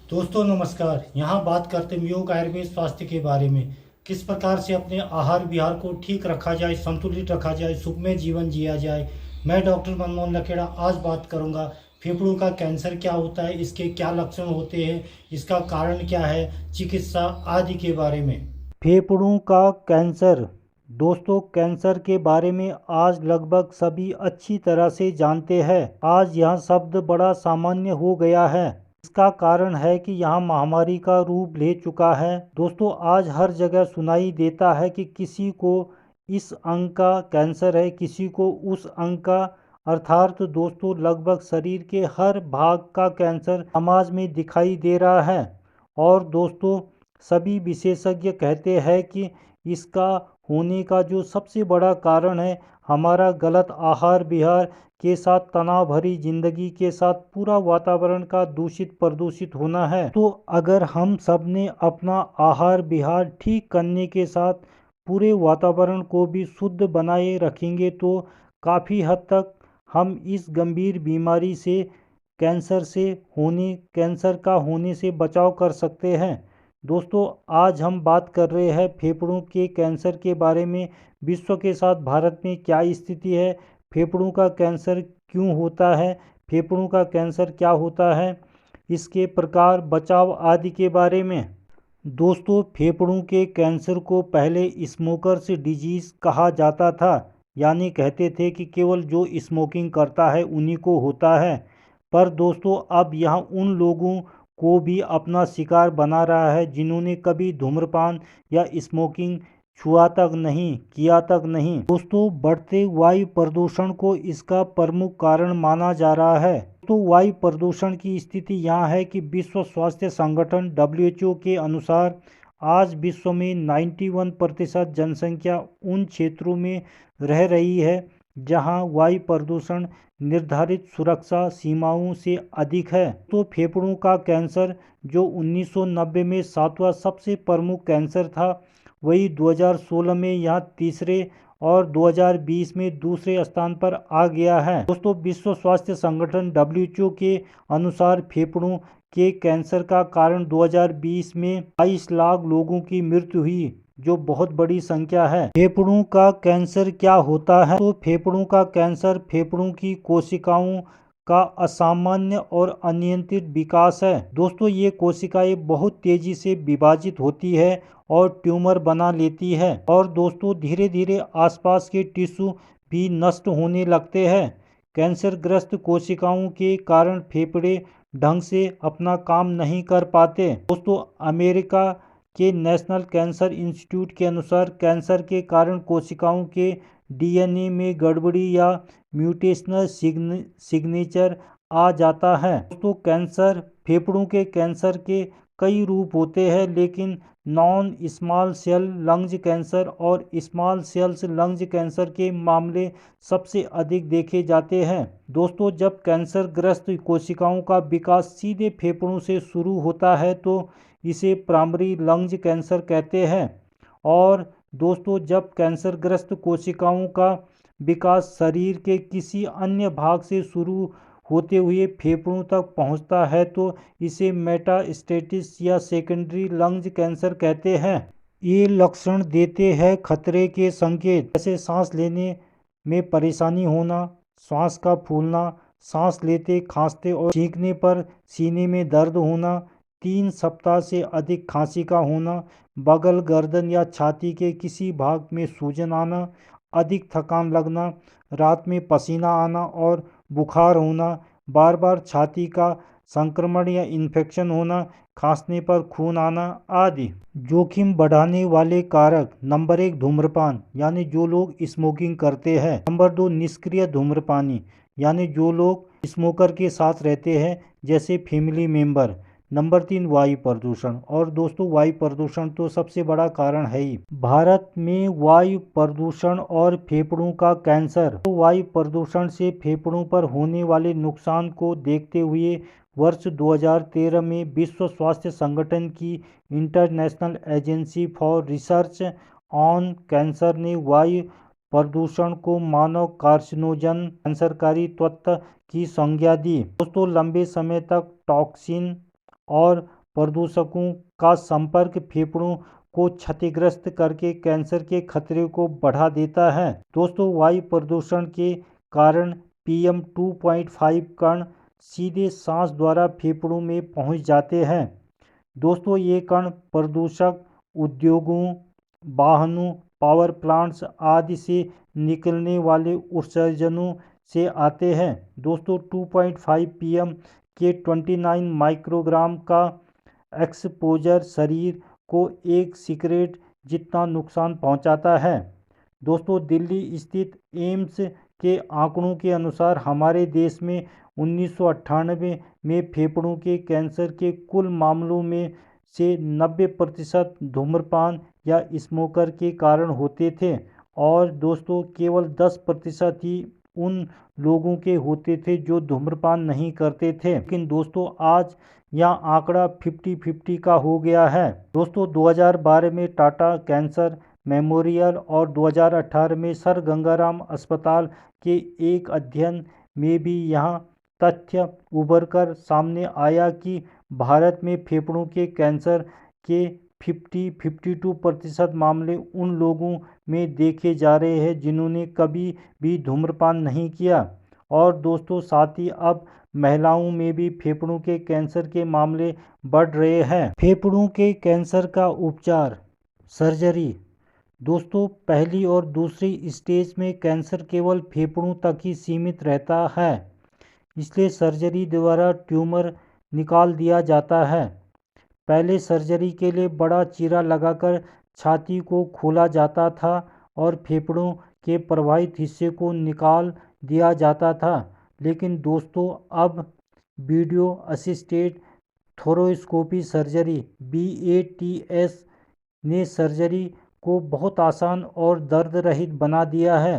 दोस्तों नमस्कार। यहाँ बात करते हैं योग आयुर्वेद स्वास्थ्य के बारे में। किस प्रकार से अपने आहार विहार को ठीक रखा जाए, संतुलित रखा जाए, सुखमय जीवन जिया जाए। मैं डॉक्टर मनमोहन लखेड़ा आज बात करूँगा फेफड़ों का कैंसर क्या होता है, इसके क्या लक्षण होते हैं, इसका कारण क्या है, चिकित्सा आदि के बारे में। फेफड़ों का कैंसर। दोस्तों, कैंसर के बारे में आज लगभग सभी अच्छी तरह से जानते हैं। आज यह शब्द बड़ा सामान्य हो गया है। इसका कारण है कि यह महामारी का रूप ले चुका है। दोस्तों, आज हर जगह सुनाई देता है कि किसी को इस अंग का कैंसर है, किसी को उस अंग का। अर्थात दोस्तों, लगभग शरीर के हर भाग का कैंसर समाज में दिखाई दे रहा है। और दोस्तों, सभी विशेषज्ञ कहते हैं कि इसका होने का जो सबसे बड़ा कारण है हमारा गलत आहार विहार के साथ तनाव भरी जिंदगी के साथ पूरा वातावरण का दूषित प्रदूषित होना है। तो अगर हम सब ने अपना आहार विहार ठीक करने के साथ पूरे वातावरण को भी शुद्ध बनाए रखेंगे तो काफ़ी हद तक हम इस गंभीर बीमारी से कैंसर का होने से बचाव कर सकते हैं। दोस्तों, आज हम बात कर रहे हैं फेफड़ों के कैंसर के बारे में। विश्व के साथ भारत में क्या स्थिति है, फेफड़ों का कैंसर क्यों होता है, फेफड़ों का कैंसर क्या होता है, इसके प्रकार, बचाव आदि के बारे में। दोस्तों, फेफड़ों के कैंसर को पहले स्मोकर्स डिजीज़ कहा जाता था। यानी कहते थे कि केवल जो स्मोकिंग करता है उन्हीं को होता है। पर दोस्तों, अब यह उन लोगों को भी अपना शिकार बना रहा है जिन्होंने कभी धूम्रपान या स्मोकिंग छुआ तक नहीं किया तक नहीं। दोस्तों, बढ़ते वायु प्रदूषण को इसका प्रमुख कारण माना जा रहा है। तो वायु प्रदूषण की स्थिति यहाँ है कि विश्व स्वास्थ्य संगठन WHO के अनुसार आज विश्व में 91% जनसंख्या उन क्षेत्रों में रह रही है जहाँ वायु प्रदूषण निर्धारित सुरक्षा सीमाओं से अधिक है। तो फेफड़ों का कैंसर जो 1990 में सातवां सबसे प्रमुख कैंसर था, वही 2016 में यह तीसरे और 2020 में दूसरे स्थान पर आ गया है। दोस्तों, विश्व स्वास्थ्य संगठन WHO के अनुसार फेफड़ों के कैंसर का कारण 2020 में 22 लाख लोगों की मृत्यु हुई, जो बहुत बड़ी संख्या है। फेफड़ों का कैंसर क्या होता है? तो फेफड़ों का कैंसर फेफड़ों की कोशिकाओं का असामान्य और अनियंत्रित विकास है। दोस्तों, ये कोशिकाएं बहुत तेजी से विभाजित होती है और ट्यूमर बना लेती है। और दोस्तों, धीरे धीरे आसपास के टिश्यू भी नष्ट होने लगते हैं। कैंसरग्रस्त कोशिकाओं के कारण फेफड़े ढंग से अपना काम नहीं कर पाते। दोस्तों, अमेरिका के नेशनल कैंसर इंस्टीट्यूट के अनुसार कैंसर के कारण कोशिकाओं के DNA में गड़बड़ी या म्यूटेशनल सिग्नेचर आ जाता है। दोस्तों, फेफड़ों के कैंसर के कई रूप होते हैं, लेकिन non small cell lungs cancer और स्मॉल सेल्स लंग्स कैंसर के मामले सबसे अधिक देखे जाते हैं। दोस्तों, जब कैंसरग्रस्त कोशिकाओं का विकास सीधे फेफड़ों से शुरू होता है तो इसे प्राइमरी लंग्स कैंसर कहते हैं। और दोस्तों, जब कैंसरग्रस्त कोशिकाओं का विकास शरीर के किसी अन्य भाग से शुरू होते हुए फेफड़ों तक पहुंचता है तो इसे मेटास्टेसिस या सेकेंडरी लंग्स कैंसर कहते हैं। ये लक्षण देते हैं खतरे के संकेत, जैसे सांस लेने में परेशानी होना, श्वास का फूलना, सांस लेते खांसते और छींकने पर सीने में दर्द होना, 3 सप्ताह से अधिक खांसी का होना, बगल, गर्दन या छाती के किसी भाग में सूजन आना, अधिक थकान लगना, रात में पसीना आना और बुखार होना, बार बार छाती का संक्रमण या इन्फेक्शन होना, खांसने पर खून आना आदि। जोखिम बढ़ाने वाले कारक: नंबर 1, धूम्रपान, यानी जो लोग स्मोकिंग करते हैं। नंबर 2, निष्क्रिय धूम्रपानी, यानी जो लोग स्मोकर के साथ रहते हैं, जैसे फैमिली मेंबर। नंबर 3, वायु प्रदूषण। और दोस्तों, वायु प्रदूषण तो सबसे बड़ा कारण है ही। भारत में वायु प्रदूषण और फेफड़ों का कैंसर। तो वायु प्रदूषण से फेफड़ों पर होने वाले नुकसान को देखते हुए वर्ष 2013 में विश्व स्वास्थ्य संगठन की international agency for research on cancer ने वायु प्रदूषण को मानव कार्सिनोजन कैंसरकारी तत्व की संज्ञा दी। दोस्तों, लंबे समय तक टॉक्सिन और प्रदूषकों का संपर्क फेफड़ों को क्षतिग्रस्त करके कैंसर के खतरे को बढ़ा देता है। दोस्तों, वायु प्रदूषण के कारण PM 2.5 कण सीधे सांस द्वारा फेफड़ों में पहुंच जाते हैं। दोस्तों, ये कण प्रदूषक उद्योगों, वाहनों, पावर प्लांट्स आदि से निकलने वाले उत्सर्जनों से आते हैं। दोस्तों, 2.5 PM के 29 माइक्रोग्राम का एक्सपोजर शरीर को एक सिगरेट जितना नुकसान पहुंचाता है। दोस्तों, दिल्ली स्थित एम्स के आंकड़ों के अनुसार हमारे देश में 1998 में फेफड़ों के कैंसर के कुल मामलों में से 90% धूम्रपान या स्मोकर के कारण होते थे और दोस्तों केवल 10% ही उन लोगों के होते थे जो धूम्रपान नहीं करते थे। लेकिन दोस्तों आज यह आंकड़ा 50-50 का हो गया है। दोस्तों, 2012 में टाटा कैंसर मेमोरियल और 2018 में सर गंगाराम अस्पताल के एक अध्ययन में भी यह तथ्य उभर कर सामने आया कि भारत में फेफड़ों के कैंसर के 52% मामले उन लोगों में देखे जा रहे हैं जिन्होंने कभी भी धूम्रपान नहीं किया। और दोस्तों साथ ही अब महिलाओं में भी फेफड़ों के कैंसर के मामले बढ़ रहे हैं। फेफड़ों के कैंसर का उपचार, सर्जरी। दोस्तों, पहली और दूसरी स्टेज में कैंसर केवल फेफड़ों तक ही सीमित रहता है, इसलिए सर्जरी द्वारा ट्यूमर निकाल दिया जाता है। पहले सर्जरी के लिए बड़ा चीरा लगाकर छाती को खोला जाता था और फेफड़ों के प्रभावित हिस्से को निकाल दिया जाता था। लेकिन दोस्तों अब वीडियो असिस्टेड थोरोस्कोपी सर्जरी BATS ने सर्जरी को बहुत आसान और दर्द रहित बना दिया है।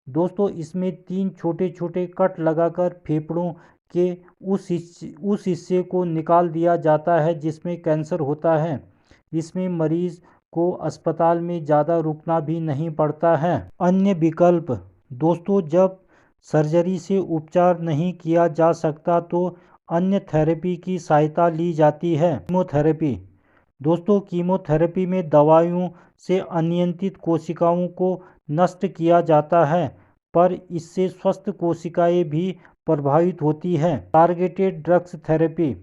दोस्तों, इसमें 3 छोटे छोटे कट लगाकर फेफड़ों के उस हिस्से को निकाल दिया जाता है जिसमें कैंसर होता है। इसमें मरीज को अस्पताल में ज़्यादा रुकना भी नहीं पड़ता है। अन्य विकल्प। दोस्तों, जब सर्जरी से उपचार नहीं किया जा सकता तो अन्य थेरेपी की सहायता ली जाती है। कीमोथेरेपी। दोस्तों, कीमोथेरेपी में दवाइयों से अनियंत्रित कोशिकाओं को नष्ट किया जाता है, पर इससे स्वस्थ कोशिकाएं भी प्रभावित होती हैं। Targeted drugs therapy.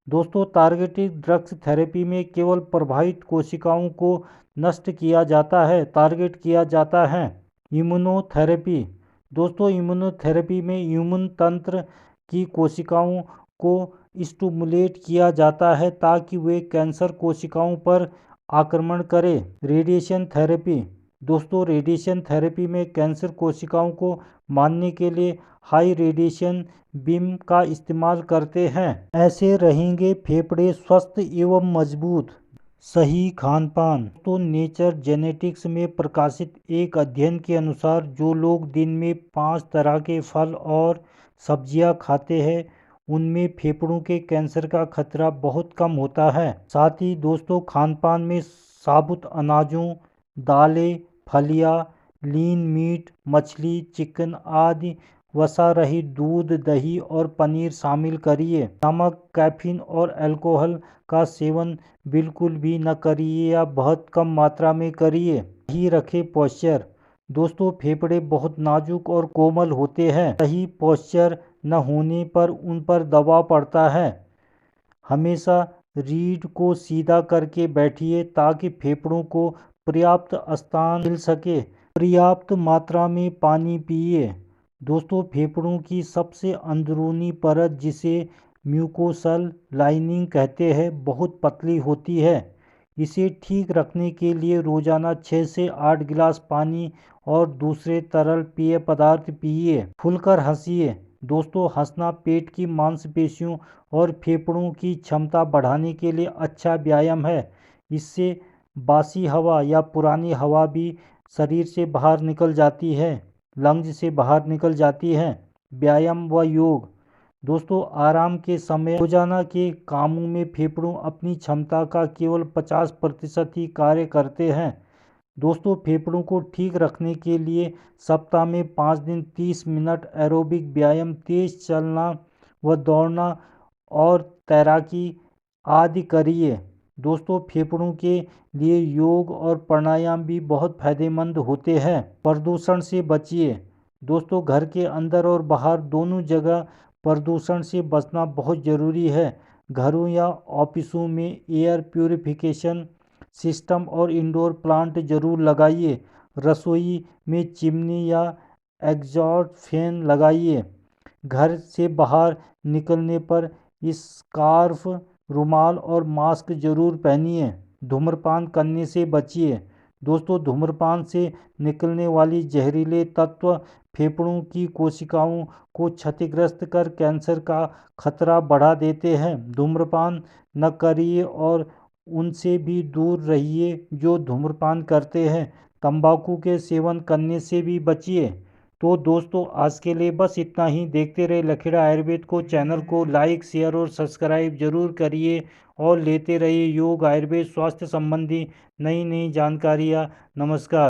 दोस्तों, टारगेटेड ड्रग्स थेरेपी में केवल प्रभावित कोशिकाओं को नष्ट किया जाता है, टारगेट किया जाता है। इम्यूनोथेरेपी। दोस्तों, इम्यूनोथेरेपी में इम्यून तंत्र की कोशिकाओं को स्टिमुलेट किया जाता है ताकि वे कैंसर कोशिकाओं पर आक्रमण करें। Radiation therapy. दोस्तों, रेडिएशन थेरेपी में कैंसर कोशिकाओं को मारने के लिए हाई रेडिएशन बीम का इस्तेमाल करते हैं। ऐसे रहेंगे फेफड़े स्वस्थ एवं मजबूत। सही खान पान। तो नेचर जेनेटिक्स में प्रकाशित एक अध्ययन के अनुसार जो लोग दिन में 5 तरह के फल और सब्जियां खाते हैं उनमें फेफड़ों के कैंसर का खतरा बहुत कम होता है। साथ ही दोस्तों खान पान में साबुत अनाजों, दालें, फलियां, लीन मीट, मछली, चिकन आदि वसा रहित दूध, दही और पनीर शामिल करिए। नमक, कैफीन और अल्कोहल का सेवन बिल्कुल भी न करिए या बहुत कम मात्रा में करिए। सही रखें पोस्चर। दोस्तों, फेफड़े बहुत नाजुक और कोमल होते हैं। सही पोस्चर न होने पर उन पर दबाव पड़ता है। हमेशा रीढ़ को सीधा करके बैठिए ताकि फेफड़ों को पर्याप्त स्थान मिल सके। पर्याप्त मात्रा में पानी पिए। दोस्तों, फेफड़ों की सबसे अंदरूनी परत जिसे म्यूकोसल लाइनिंग कहते हैं बहुत पतली होती है। इसे ठीक रखने के लिए रोजाना 6 से 8 गिलास पानी और दूसरे तरल पेय पदार्थ पिए। खुलकर हंसिए। दोस्तों, हंसना पेट की मांसपेशियों और फेफड़ों की क्षमता बढ़ाने के लिए अच्छा व्यायाम है। इससे बासी हवा या पुरानी हवा भी शरीर से बाहर निकल जाती है, लंग्स से बाहर निकल जाती है। व्यायाम व योग। दोस्तों, आराम के समय रोजाना के कामों में फेफड़ों अपनी क्षमता का केवल 50% ही कार्य करते हैं। दोस्तों, फेफड़ों को ठीक रखने के लिए सप्ताह में 5 दिन 30 मिनट एरोबिक व्यायाम, तेज चलना व दौड़ना और तैराकी आदि करिए। दोस्तों, फेफड़ों के लिए योग और प्राणायाम भी बहुत फायदेमंद होते हैं। प्रदूषण से बचिए। दोस्तों, घर के अंदर और बाहर दोनों जगह प्रदूषण से बचना बहुत ज़रूरी है। घरों या ऑफिसों में एयर प्यूरिफिकेशन सिस्टम और इंडोर प्लांट जरूर लगाइए। रसोई में चिमनी या एग्जॉस्ट फैन लगाइए। घर से बाहर निकलने पर स्कार्फ, रुमाल और मास्क जरूर पहनिए। धूम्रपान करने से बचिए। दोस्तों, धूम्रपान से निकलने वाली जहरीले तत्व फेफड़ों की कोशिकाओं को क्षतिग्रस्त कर कैंसर का खतरा बढ़ा देते हैं। धूम्रपान न करिए और उनसे भी दूर रहिए जो धूम्रपान करते हैं। तंबाकू के सेवन करने से भी बचिए। तो दोस्तों, आज के लिए बस इतना ही। देखते रहे लखेड़ा आयुर्वेद को। चैनल को लाइक, शेयर और सब्सक्राइब जरूर करिए और लेते रहिए योग, आयुर्वेद, स्वास्थ्य संबंधी नई नई जानकारियाँ। नमस्कार।